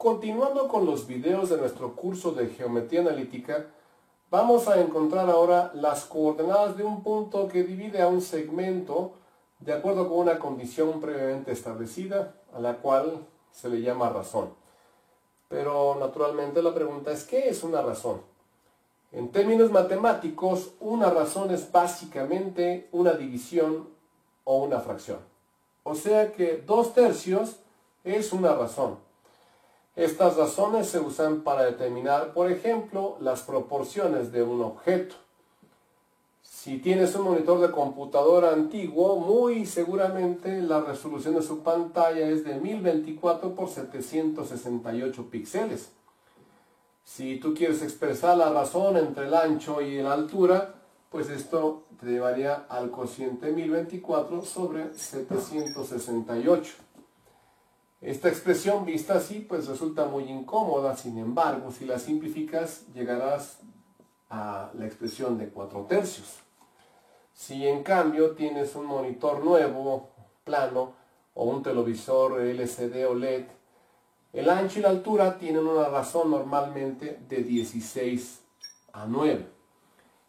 Continuando con los videos de nuestro curso de geometría analítica, vamos a encontrar ahora las coordenadas de un punto que divide a un segmento de acuerdo con una condición previamente establecida, a la cual se le llama razón. Pero naturalmente la pregunta es, ¿qué es una razón? En términos matemáticos, una razón es básicamente una división o una fracción. O sea que 2/3 es una razón. Estas razones se usan para determinar, por ejemplo, las proporciones de un objeto. Si tienes un monitor de computadora antiguo, muy seguramente la resolución de su pantalla es de 1024 por 768 píxeles. Si tú quieres expresar la razón entre el ancho y la altura, pues esto te llevaría al cociente 1024 sobre 768. Esta expresión vista así pues resulta muy incómoda, sin embargo, si la simplificas llegarás a la expresión de 4/3. Si en cambio tienes un monitor nuevo, plano, o un televisor LCD o LED, el ancho y la altura tienen una razón normalmente de 16:9.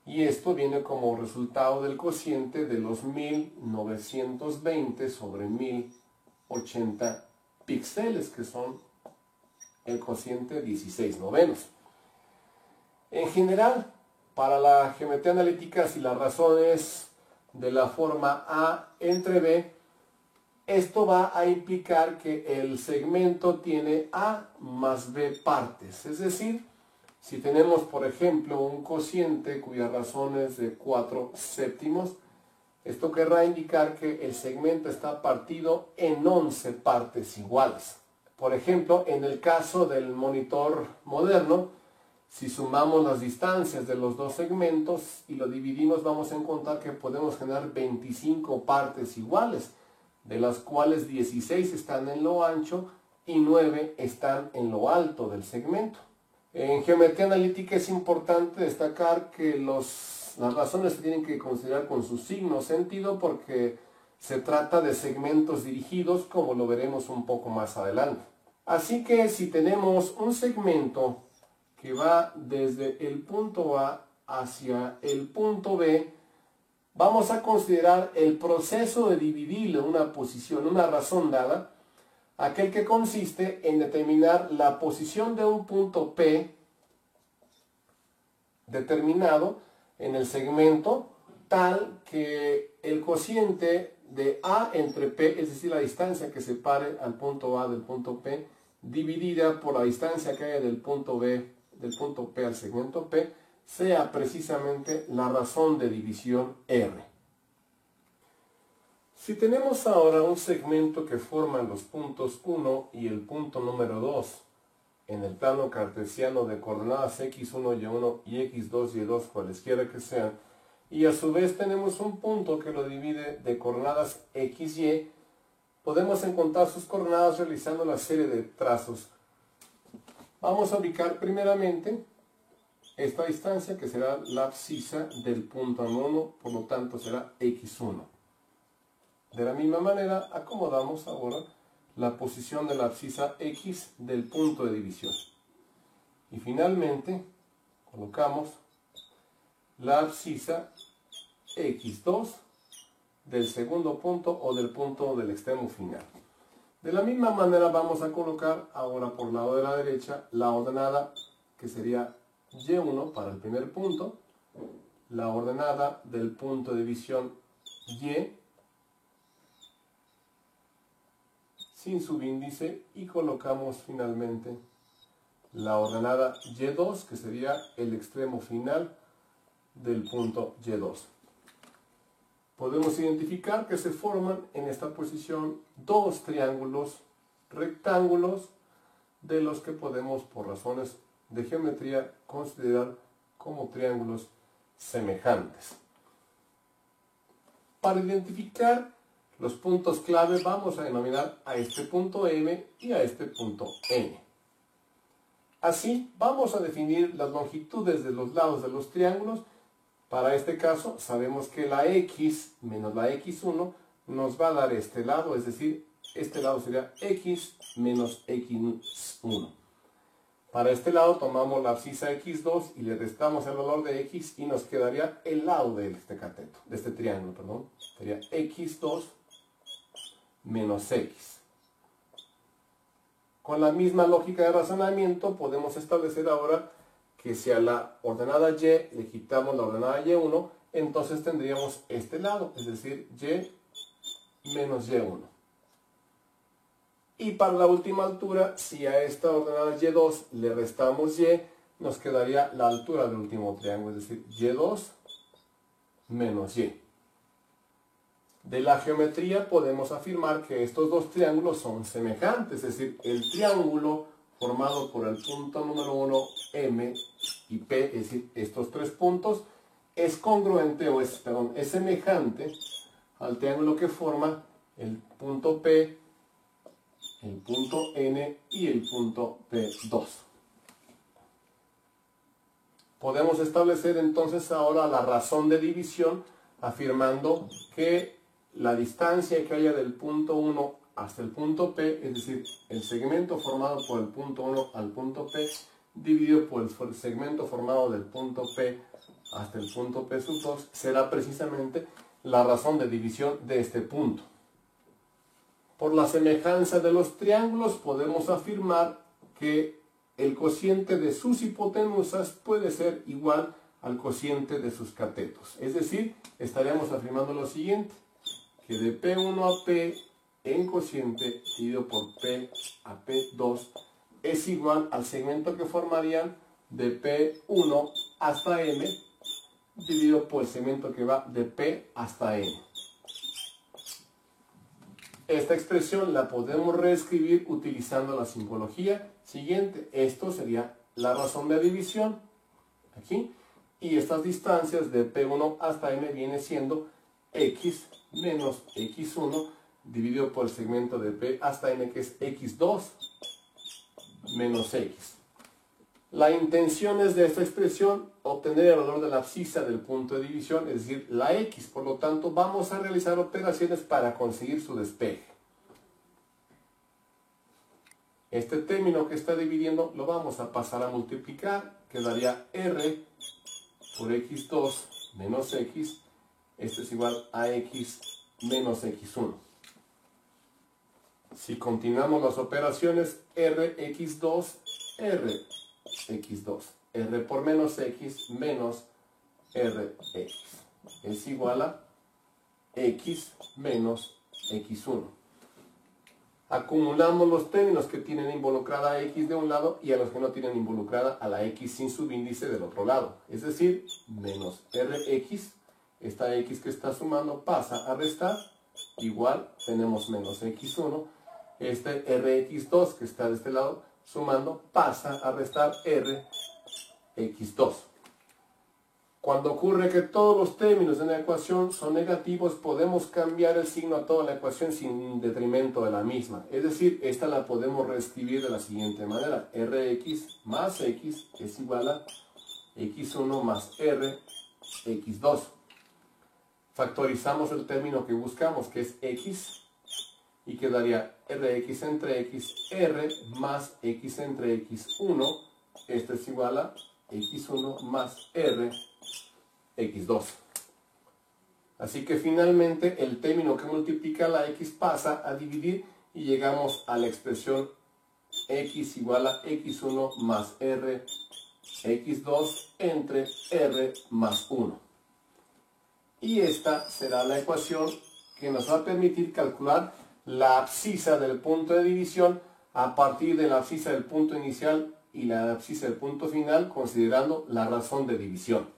Y esto viene como resultado del cociente de los 1920 sobre 1080 píxeles, que son el cociente 16/9. En general, para la geometría analítica, si la razón es de la forma A entre B, esto va a implicar que el segmento tiene A más B partes. Es decir, si tenemos, por ejemplo, un cociente cuya razón es de 4/7, esto querrá indicar que el segmento está partido en 11 partes iguales. Por ejemplo, en el caso del monitor moderno, si sumamos las distancias de los dos segmentos y lo dividimos, vamos a encontrar que podemos generar 25 partes iguales, de las cuales 16 están en lo ancho y 9 están en lo alto del segmento. En geometría analítica es importante destacar que las razones se tienen que considerar con su signo sentido, porque se trata de segmentos dirigidos, como lo veremos un poco más adelante. Así que si tenemos un segmento que va desde el punto A hacia el punto B, vamos a considerar el proceso de dividirle una posición, una razón dada, aquel que consiste en determinar la posición de un punto P determinado en el segmento, tal que el cociente de A entre P, es decir, la distancia que separe al punto A del punto P, dividida por la distancia que haya del punto B, del punto P al segmento P, sea precisamente la razón de división R. Si tenemos ahora un segmento que forman los puntos 1 y el punto número 2 en el plano cartesiano de coordenadas x1, y1 y x2, y2, cualesquiera que sean, y a su vez tenemos un punto que lo divide de coordenadas x, y, podemos encontrar sus coordenadas realizando la serie de trazos. Vamos a ubicar primeramente esta distancia, que será la abscisa del punto 1, por lo tanto será x1. De la misma manera, acomodamos ahora la posición de la abscisa x del punto de división. Y finalmente, colocamos la abscisa x2 del segundo punto o del punto del extremo final. De la misma manera vamos a colocar ahora por el lado de la derecha la ordenada que sería y1 para el primer punto, la ordenada del punto de división y sin subíndice, y colocamos finalmente la ordenada y2 que sería el extremo final del punto y2. Podemos identificar que se forman en esta posición dos triángulos rectángulos, de los que podemos, por razones de geometría, considerar como triángulos semejantes. Para identificar los puntos clave vamos a denominar a este punto M y a este punto N. Así vamos a definir las longitudes de los lados de los triángulos. Para este caso sabemos que la x menos la x1 nos va a dar este lado, es decir, este lado sería x menos x1. Para este lado tomamos la abscisa x2 y le restamos el valor de x y nos quedaría el lado de este cateto, de este triángulo, perdón. Sería x2 menos x. Con la misma lógica de razonamiento podemos establecer ahora que si a la ordenada y le quitamos la ordenada y1, entonces tendríamos este lado, es decir, y menos y1. Y para la última altura, si a esta ordenada y2 le restamos y, nos quedaría la altura del último triángulo, es decir, y2 menos y. De la geometría podemos afirmar que estos dos triángulos son semejantes, es decir, el triángulo formado por el punto número 1, M y P, es decir, estos tres puntos, es congruente o es semejante al triángulo que forma el punto P, el punto N y el punto P2. Podemos establecer entonces ahora la razón de división afirmando que la distancia que haya del punto 1 hasta el punto P, es decir, el segmento formado por el punto 1 al punto P, dividido por el segmento formado del punto P hasta el punto P2, será precisamente la razón de división de este punto. Por la semejanza de los triángulos podemos afirmar que el cociente de sus hipotenusas puede ser igual al cociente de sus catetos. Es decir, estaríamos afirmando lo siguiente, que de P1 a P en cociente dividido por P a P2 es igual al segmento que formarían de P1 hasta M dividido por el segmento que va de P hasta N. Esta expresión la podemos reescribir utilizando la simbología siguiente. Esto sería la razón de división, aquí, y estas distancias de P1 hasta M viene siendo X menos X1 dividido por el segmento de P hasta N, que es X2 menos X. La intención es de esta expresión obtener el valor de la abscisa del punto de división, es decir, la X. Por lo tanto, vamos a realizar operaciones para conseguir su despeje. Este término que está dividiendo lo vamos a pasar a multiplicar. Quedaría R por X2 menos X. Esto es igual a X menos X1. Si continuamos las operaciones, Rx2, Rx2, R por menos X menos Rx es igual a X menos X1. Acumulamos los términos que tienen involucrada a X de un lado y a los que no tienen involucrada a la X sin subíndice del otro lado. Es decir, menos Rx, esta X que está sumando pasa a restar, igual tenemos menos X1. Este Rx2 que está de este lado sumando pasa a restar Rx2. Cuando ocurre que todos los términos de una ecuación son negativos, podemos cambiar el signo a toda la ecuación sin detrimento de la misma. Es decir, esta la podemos reescribir de la siguiente manera. Rx más X es igual a X1 más Rx2. Factorizamos el término que buscamos, que es X, y quedaría Rx entre X, R más X entre X1. Esto es igual a X1 más R X2. Así que finalmente el término que multiplica la X pasa a dividir y llegamos a la expresión X igual a X1 más R X2 entre R más 1. Y esta será la ecuación que nos va a permitir calcular la abscisa del punto de división a partir de la abscisa del punto inicial y la abscisa del punto final, considerando la razón de división.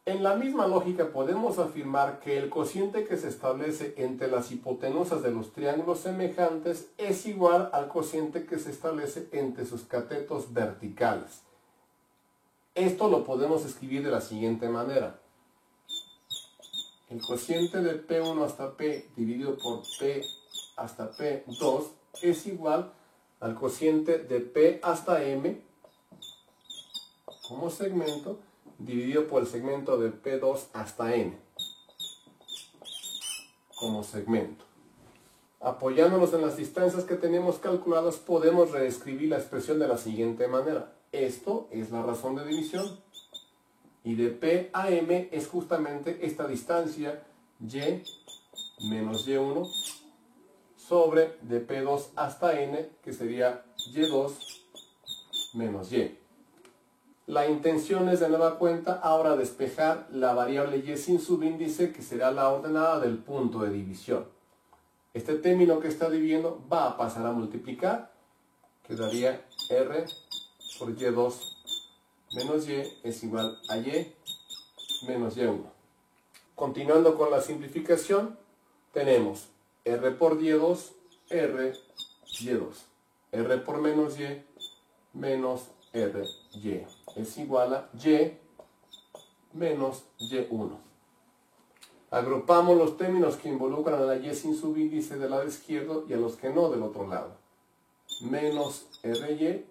En la misma lógica podemos afirmar que el cociente que se establece entre las hipotenusas de los triángulos semejantes es igual al cociente que se establece entre sus catetos verticales. Esto lo podemos escribir de la siguiente manera. El cociente de P1 hasta P dividido por P hasta P2 es igual al cociente de P hasta M como segmento dividido por el segmento de P2 hasta N como segmento. Apoyándonos en las distancias que tenemos calculadas, podemos reescribir la expresión de la siguiente manera. Esto es la razón de división. Y de P a M es justamente esta distancia Y menos Y1 sobre de P2 hasta N, que sería Y2 menos Y. La intención es de nueva cuenta ahora despejar la variable Y sin subíndice, que será la ordenada del punto de división. Este término que está dividiendo va a pasar a multiplicar, quedaría R por Y2 menos Y es igual a Y menos Y1. Continuando con la simplificación, tenemos R por Y2, R, Y2. R por menos Y, menos R, Y. Es igual a Y menos Y1. Agrupamos los términos que involucran a la Y sin subíndice del lado izquierdo y a los que no del otro lado. Menos RY,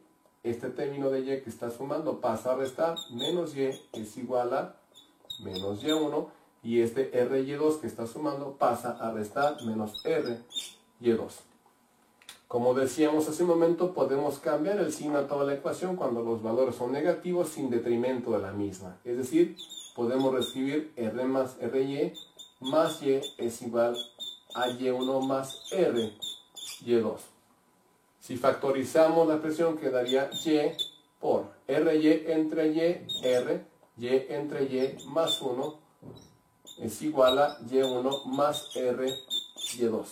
este término de Y que está sumando pasa a restar, menos Y es igual a menos Y1, y este RY2 que está sumando pasa a restar menos RY2. Como decíamos hace un momento, podemos cambiar el signo a toda la ecuación cuando los valores son negativos sin detrimento de la misma. Es decir, podemos reescribir R más RY más Y es igual a Y1 más RY2. Si factorizamos la expresión, quedaría Y por RY entre Y, R, Y entre Y más 1 es igual a Y1 más RY2.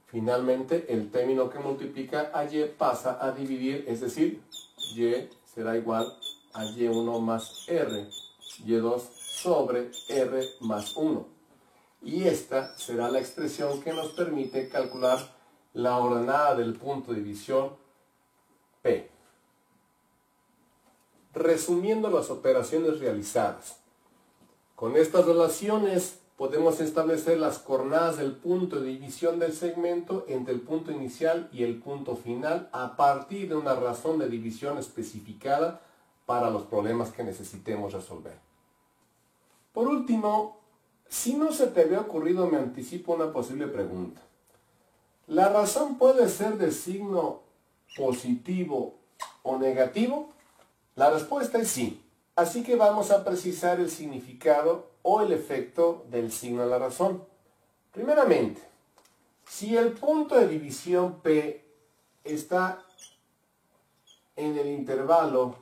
Finalmente, el término que multiplica a Y pasa a dividir, es decir, Y será igual a Y1 más RY2 sobre R más 1. Y esta será la expresión que nos permite calcular la ordenada del punto de división P. Resumiendo las operaciones realizadas, con estas relaciones podemos establecer las coordenadas del punto de división del segmento entre el punto inicial y el punto final a partir de una razón de división especificada para los problemas que necesitemos resolver. Por último, si no se te había ocurrido, me anticipo una posible pregunta. ¿La razón puede ser de signo positivo o negativo? La respuesta es sí. Así que vamos a precisar el significado o el efecto del signo de la razón. Primeramente, si el punto de división P está en el intervalo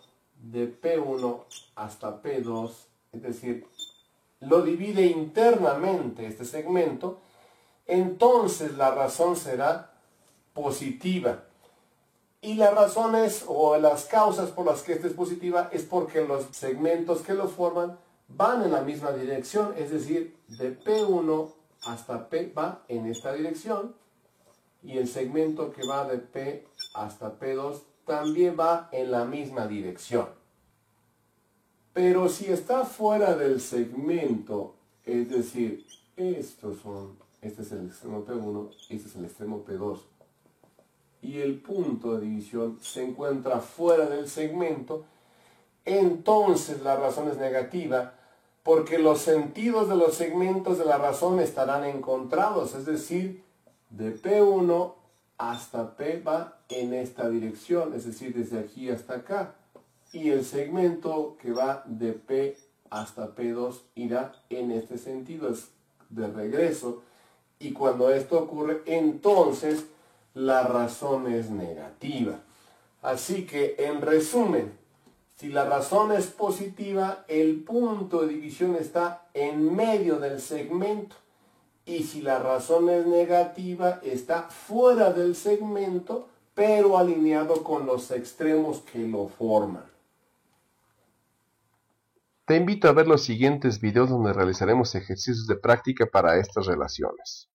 de P1 hasta P2, es decir, lo divide internamente este segmento, entonces la razón será positiva. Y las razones o las causas por las que esta es positiva es porque los segmentos que lo forman van en la misma dirección, es decir, de P1 hasta P va en esta dirección, y el segmento que va de P hasta P2 también va en la misma dirección. Pero si está fuera del segmento, es decir, este es el extremo P1, este es el extremo P2, y el punto de división se encuentra fuera del segmento, entonces la razón es negativa, porque los sentidos de los segmentos de la razón estarán encontrados, es decir, de P1 hasta P va en esta dirección, es decir, desde aquí hasta acá, y el segmento que va de P hasta P2 irá en este sentido, es de regreso, y cuando esto ocurre, entonces la razón es negativa. Así que, en resumen, si la razón es positiva, el punto de división está en medio del segmento, y si la razón es negativa, está fuera del segmento, pero alineado con los extremos que lo forman. Te invito a ver los siguientes videos donde realizaremos ejercicios de práctica para estas relaciones.